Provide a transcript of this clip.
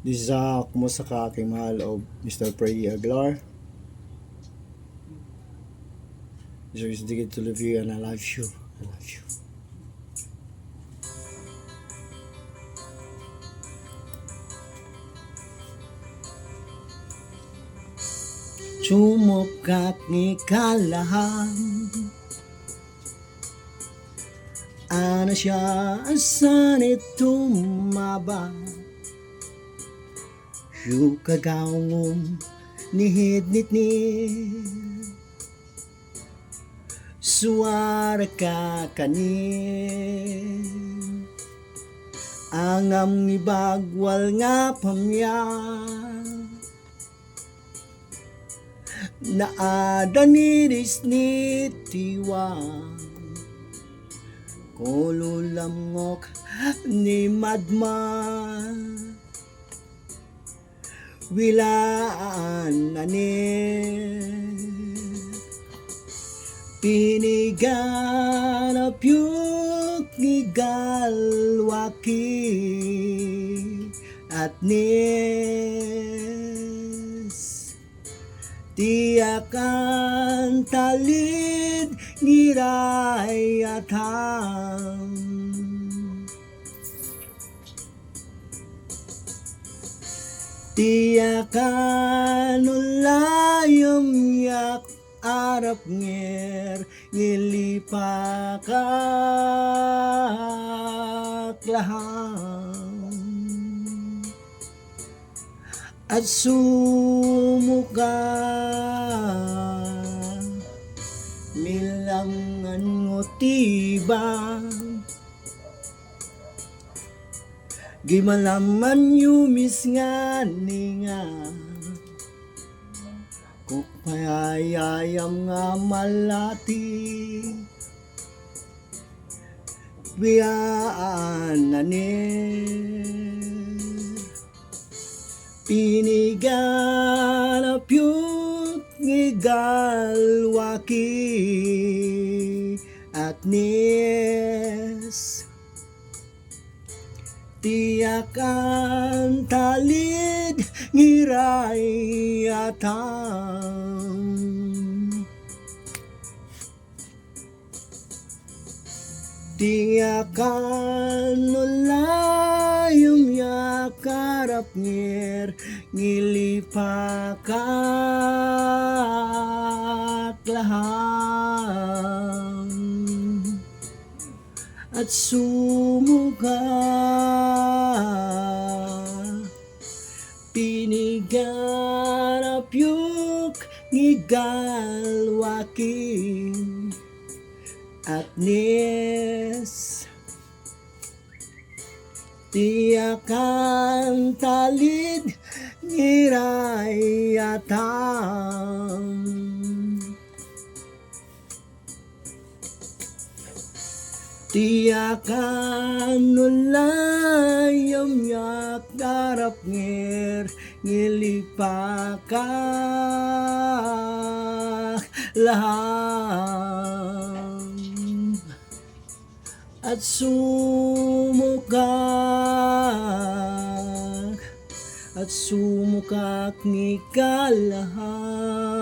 This is kumusta ka aking mahal o Mr. Freddy Aguilar. This is dedicated to love you and I love you. I love you. Sumukap ni kalahan ana siya asan itumaba yu kagaungum nihid ni suara ka kanin angam ni bagwal nga pamya naada niris ni tiwang kululamngok ni madma wilaan anin pinigan of yuk ni galwaki at nis tiakan talid ngiray atam tiakan ulayom yak arap nger ngilipakak laham at sumuka milangan ngotibang gimalaman yumis nga ninga kukpayayam nga malati biyaan nanin pinigan of yuk ngigalwaki at nis tiakan talid ngiray atam tiakan ulayom yakarap ngir ngilipakak laham at sumuka pinigan of yuk ngigalwaki at nis tiakan talid ngiray atam tiakan ulayom yak darap ngir ngilipakak laham at sumukak ni kalaham